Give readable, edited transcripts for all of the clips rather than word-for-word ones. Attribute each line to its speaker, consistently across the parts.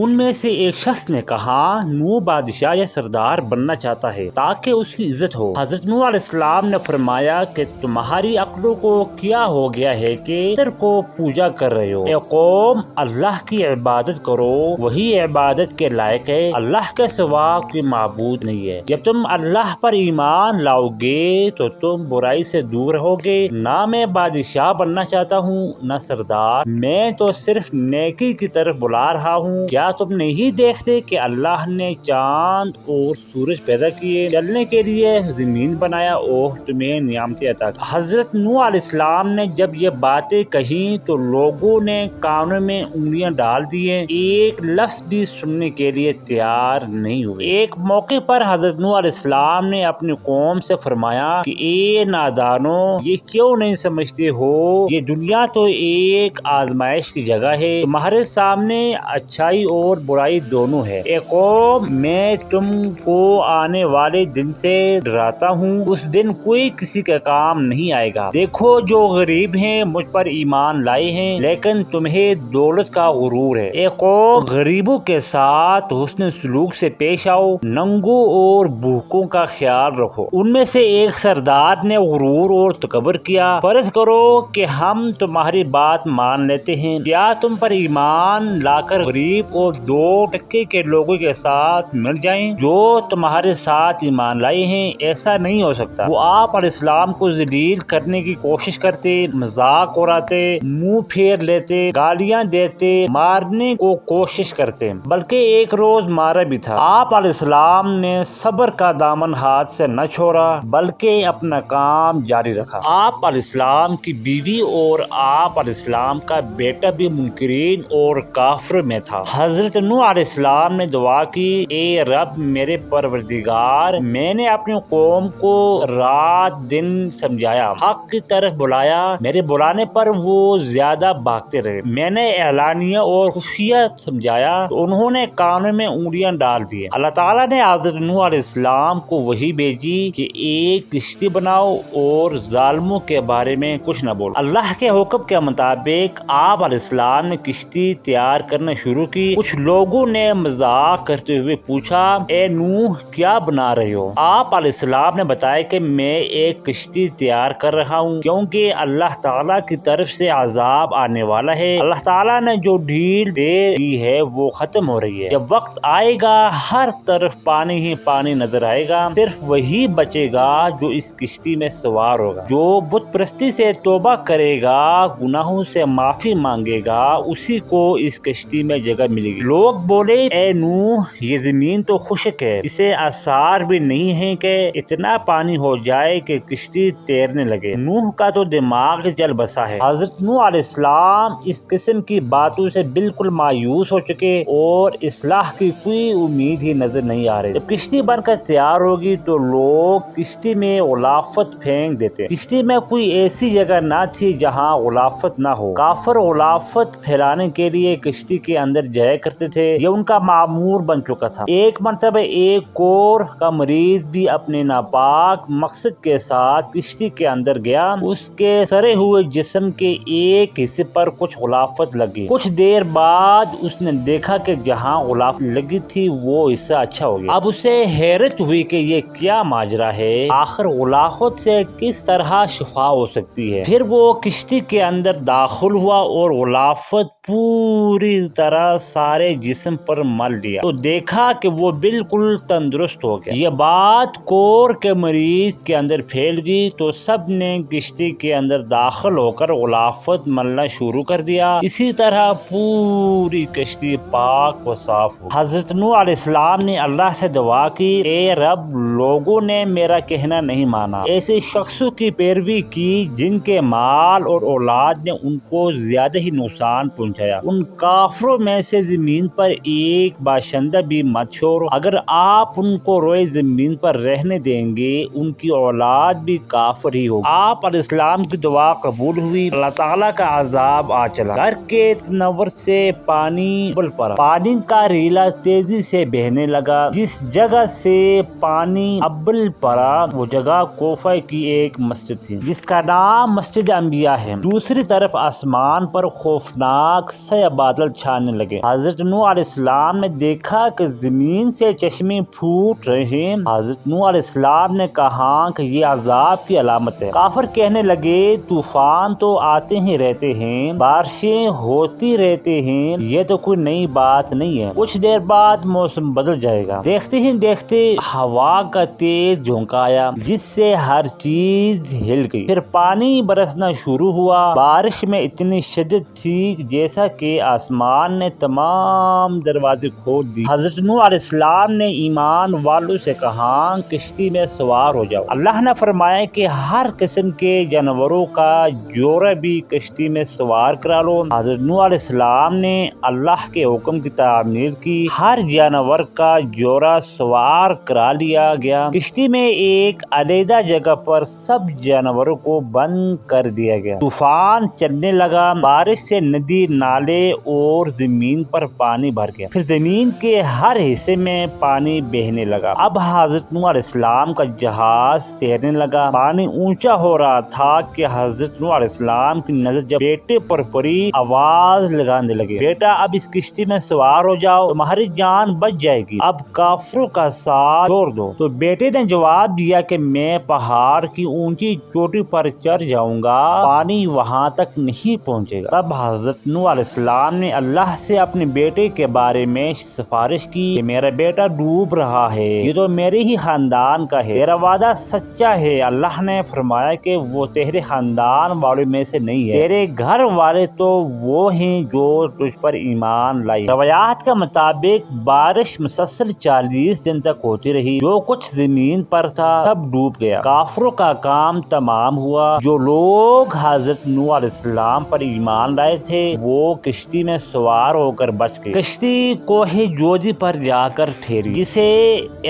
Speaker 1: ان میں سے ایک شخص نے کہا نوح بادشاہ یا سردار بننا چاہتا ہے تاکہ اس کی عزت ہو۔ حضرت نوح علیہ السلام نے فرمایا کہ تمہاری عقلوں کو کیا ہو گیا ہے کہ پتھر کو پوجا کر رہے ہو؟ اے قوم، اللہ کی عبادت کرو، وہی عبادت کے لائق ہے، اللہ کے سوا کوئی معبود نہیں ہے۔ جب تم اللہ پر ایمان لاؤ گے تو تم برائی سے دور رہو گے۔ نہ میں بادشاہ بننا چاہتا ہوں نہ سردار، میں تو صرف نیکی کی طرف بلا رہا ہوں۔ کیا تم نہیں دیکھتے کہ اللہ نے چاند اور سورج پیدا کیے، چلنے کے لیے زمین بنایا اور تمہیں نعمتیں عطا کی؟ حضرت نوح علیہ السلام نے جب یہ باتیں کہیں تو لوگوں نے کانوں میں انگلیاں ڈال دیے، ایک لفظ بھی سننے کے لیے تیار نہیں ہوئے۔ ایک موقع پر حضرت نوح علیہ السلام نے اپنی قوم سے فرمایا کہ اے نادانو، یہ کیوں نہیں سمجھتے ہو یہ دنیا تو ایک آزمائش کی جگہ ہے، تمہارے سامنے اچھائی اور برائی دونوں ہے۔ اے قوم، میں تم کو آنے والے دن سے ڈراتا ہوں، اس دن کوئی کسی کا کام نہیں آئے گا۔ دیکھو، جو غریب ہیں مجھ پر ایمان لائے ہیں لیکن تمہیں دولت کا غرور ہے۔ اے قوم، غریبوں کے ساتھ حسن سلوک سے پیش آؤ، ننگوں اور بھوکوں کا خیال رکھو۔ ان میں سے ایک سردار نے غرور اور تکبر کیا، فرض کرو کہ ہم تمہاری بات مان لیتے ہیں، کیا تم پر ایمان لا کر غریب اور 2% کے لوگوں کے ساتھ مل جائیں جو تمہارے ساتھ ایمان لائے ہیں؟ ایسا نہیں ہو سکتا۔ وہ آپ علیہ السلام کو ذلیل کرنے کی کوشش کرتے، مذاق اڑاتے، منہ پھیر لیتے، گالیاں دیتے، مارنے کو کوشش کرتے، بلکہ ایک روز مارا بھی تھا۔ آپ علیہ السلام نے صبر کا دامن ہاتھ سے نہ چھوڑا بلکہ اپنا کام جاری رکھا۔ آپ علیہ السلام کی بیوی اور آپ علیہ السلام کا بیٹا بھی منکرین اور کافر میں تھا۔ حضرت نوح علیہ السلام نے دعا کی، اے رب میرے پروردگار، میں نے اپنی قوم کو رات دن سمجھایا، حق کی طرف بلایا، میرے بلانے پر وہ زیادہ بھاگتے رہے۔ میں نے اعلانیہ اور خفیہ سمجھایا تو انہوں نے کانوں میں انگلیاں ڈال دی۔ اللہ تعالیٰ نے حضرت نوح علیہ السلام کو وحی بھیجی کہ ایک کشتی بناؤ اور ظالموں کے بارے میں کچھ نہ بولو۔ اللہ کے حکم کے مطابق آپ علیہ السلام نے کشتی تیار کرنا شروع کی۔ کچھ لوگوں نے مذاق کرتے ہوئے پوچھا، اے نوح، کیا بنا رہے ہو؟ آپ علیہ السلام نے بتایا کہ میں ایک کشتی تیار کر رہا ہوں کیونکہ اللہ تعالیٰ کی طرف سے عذاب آنے والا ہے۔ اللہ تعالیٰ نے جو ڈھیل دے دی ہے وہ ختم ہو رہی ہے۔ جب وقت آئے گا ہر طرف پانی ہی پانی نظر آئے گا، صرف وہی بچے گا جو اس کشتی میں سوار ہوگا۔ جو بت پرستی سے توبہ کرے گا، گناہوں سے معافی مانگے گا، اسی کو اس کشتی میں جگہ ملے گی۔ لوگ بولے، اے نوح، یہ زمین تو خشک ہے، اسے آثار بھی نہیں ہے کہ اتنا پانی ہو جائے کہ کشتی تیرنے لگے۔ نوح کا تو دماغ جل بسا ہے۔ حضرت نوح علیہ السلام اس قسم کی باتوں سے بالکل مایوس ہو چکے اور اصلاح کی کوئی امید ہی نظر نہیں آ رہی۔ جب کشتی بن کر تیار ہوگی تو لوگ کشتی میں غلافت پھینک دیتے۔ کشتی میں کوئی ایسی جگہ نہ تھی جہاں غلافت نہ ہو۔ کافر غلافت پھیلانے کے لیے کشتی کے اندر جایا کرتے تھے، یہ ان کا معمول بن چکا تھا۔ ایک مرتبہ ایک کور کا مریض بھی اپنے ناپاک مقصد کے ساتھ کشتی کے اندر گیا۔ اس کے سڑے ہوئے جسم کے ایک حصے پر کچھ غلافت لگی۔ کچھ دیر بعد اس نے دیکھا کہ جہاں غلافت لگی تھی وہ حصہ اچھا ہو گیا۔ اب اسے حیرت ہوئی کہ یہ کیا ماجرا ہے، آخر غلافت سے کس طرح شفا ہو سکتی ہے۔ پھر وہ کشتی کے اندر داخل ہوا اور غلافت پوری طرح سارے جسم پر مل لیا تو دیکھا کہ وہ بالکل تندرست ہو گیا۔ یہ بات کور کے مریض کے اندر پھیل گئی تو سب نے کشتی کے اندر داخل ہو کر غلافت ملنا شروع کر دیا۔ اسی طرح پوری کشتی پاک و صاف ہو۔ حضرت نوح علیہ السلام نے اللہ سے دعا کی، اے رب، لوگوں نے میرا کہنا نہیں مانا، ایسے شخصوں کی پیروی کی جن کے مال اور اولاد نے ان کو زیادہ ہی نقصان پہنچایا۔ ان کافروں میں سے زمین پر ایک باشندہ بھی مت چھوڑو، اگر آپ ان کو روئے زمین پر رہنے دیں گے ان کی اولاد بھی کافر ہی ہوگی۔ آپ علیہ السلام کی دعا قبول ہوئی، اللہ تعالیٰ کا عذاب آ چلا۔ گھر کے تنور سے پانی ابل پڑا، پانی کا ریلا تیزی سے بہنے لگا۔ جس جگہ سے پانی ابل پڑا وہ جگہ کوفہ کی ایک مسجد تھی جس کا نام مسجد انبیاء ہے۔ دوسری طرف آسمان پر خوفناک سیاہ بادل چھانے لگے۔ حضرت حضرت نوح علیہ السلام نے دیکھا کہ زمین سے چشمے پھوٹ رہے ہیں۔ حضرت نوح علیہ السلام نے کہا کہ یہ عذاب کی علامت ہے۔ کافر کہنے لگے طوفان تو آتے ہی رہتے ہیں، بارشیں ہوتی رہتے ہیں، یہ تو کوئی نئی بات نہیں ہے، کچھ دیر بعد موسم بدل جائے گا۔ دیکھتے ہی دیکھتے ہوا کا تیز جھونکا آیا جس سے ہر چیز ہل گئی، پھر پانی برسنا شروع ہوا۔ بارش میں اتنی شدت تھی جیسا کہ آسمان نے تمام دروازے کھول دی۔ حضرت نوح علیہ السلام نے ایمان والوں سے کہا کشتی میں سوار ہو جاؤ۔ اللہ نے فرمایا کہ ہر قسم کے جانوروں کا جوڑا بھی کشتی میں سوار کرا لو۔ حضرت نوح علیہ السلام نے اللہ کے حکم کی تعمیل کی، ہر جانور کا جوڑا سوار کرا لیا گیا۔ کشتی میں ایک علیحدہ جگہ پر سب جانوروں کو بند کر دیا گیا۔ طوفان چلنے لگا، بارش سے ندی، نالے اور زمین پر پانی بھر گیا، پھر زمین کے ہر حصے میں پانی بہنے لگا۔ اب حضرت نوح علیہ السلام کا جہاز تیرنے لگا، پانی اونچا ہو رہا تھا کہ حضرت نوح علیہ السلام کی نظر جب بیٹے پر پڑی، آواز لگانے لگے، بیٹا اب اس کشتی میں سوار ہو جاؤ، تمہاری جان بچ جائے گی، اب کافروں کا ساتھ چھوڑ دو۔ تو بیٹے نے جواب دیا کہ میں پہاڑ کی اونچی چوٹی پر چڑھ جاؤں گا، پانی وہاں تک نہیں پہنچے گا۔ تب حضرت نوح علیہ السلام نے اللہ سے اپنے بیٹے کے بارے میں سفارش کی کہ میرا بیٹا ڈوب رہا ہے، یہ تو میرے ہی خاندان کا ہے، تیرا وعدہ سچا ہے۔ اللہ نے فرمایا کہ وہ تیرے خاندان والوں میں سے نہیں ہے، تیرے گھر والے تو وہ ہیں جو تجھ پر ایمان لائے۔ روایات کے مطابق بارش مسلسل 40 دن تک ہوتی رہی، جو کچھ زمین پر تھا سب ڈوب گیا۔ کافروں کا کام تمام ہوا، جو لوگ حضرت نوح علیہ السلام پر ایمان لائے تھے وہ کشتی میں سوار ہو کر بچ گئے۔ کشتی کوہ جودی پر جا کر ٹھہری، جسے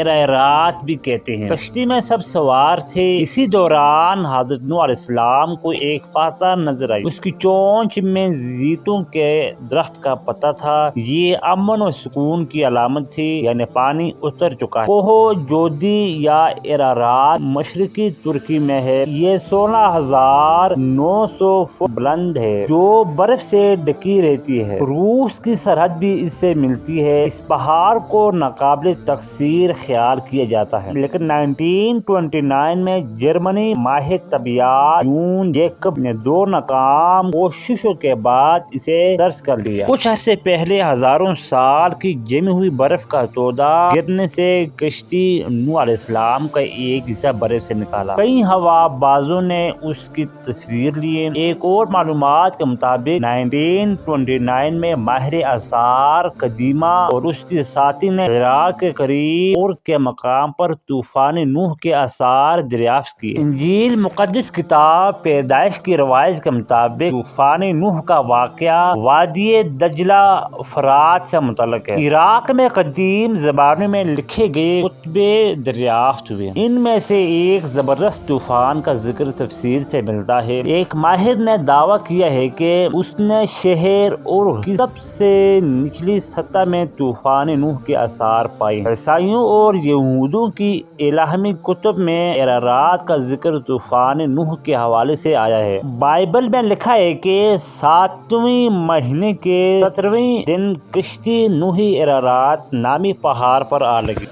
Speaker 1: ارارات بھی کہتے ہیں۔ کشتی میں سب سوار تھے۔ اسی دوران حضرت نوح علیہ السلام کو ایک فاتح نظر آئی، اس کی چونچ میں زیتون کے درخت کا پتا تھا، یہ امن و سکون کی علامت تھی، یعنی پانی اتر چکا ہے۔ کوہ جودی یا ارارات مشرقی ترکی میں ہے، یہ 16,900 فٹ بلند ہے جو برف سے ڈھکی رہتی ہے۔ روس کی سرحد بھی اس سے ملتی ہے۔ اس پہاڑ کو ناقابل تکسیر خیال کیا جاتا ہے، لیکن 1929 میں جرمنی ماہر طبیعیات جون جیکب نے 2 ناکام کوششوں کے بعد اسے درج کر لیا۔ کچھ عرصے پہلے ہزاروں سال کی جمی ہوئی برف کا تودہ گرنے سے کشتی نوح علیہ السلام کا ایک حصہ برف سے نکالا۔ کئی ہوا بازوں نے اس کی تصویر لی۔ ایک اور معلومات کے مطابق 1929 میں ماہر آثار قدیمہ اور اس کے ساتھی نے عراق کے قریب اور کے مقام پر طوفان نوح کے آثار دریافت کیے۔ انجیل مقدس کتاب پیدائش کی روایت کے مطابق طوفان نوح کا واقعہ وادی دجلہ فرات سے متعلق ہے۔ عراق میں قدیم زبانوں میں لکھے گئے کتبے دریافت ہوئے، ان میں سے ایک زبردست طوفان کا ذکر تفسیر سے ملتا ہے۔ ایک ماہر نے دعویٰ کیا ہے کہ اس نے شہر اور کی سب سے نچلی سطح میں طوفان نوح کے آثار پائے۔ عیسائیوں اور یہودوں کی الہامی کتب میں ارارات کا ذکر طوفان نوح کے حوالے سے آیا ہے۔ بائبل میں لکھا ہے کہ 7ویں مہینے کے 17ویں دن کشتی نوحی ارارات نامی پہاڑ پر آ لگی۔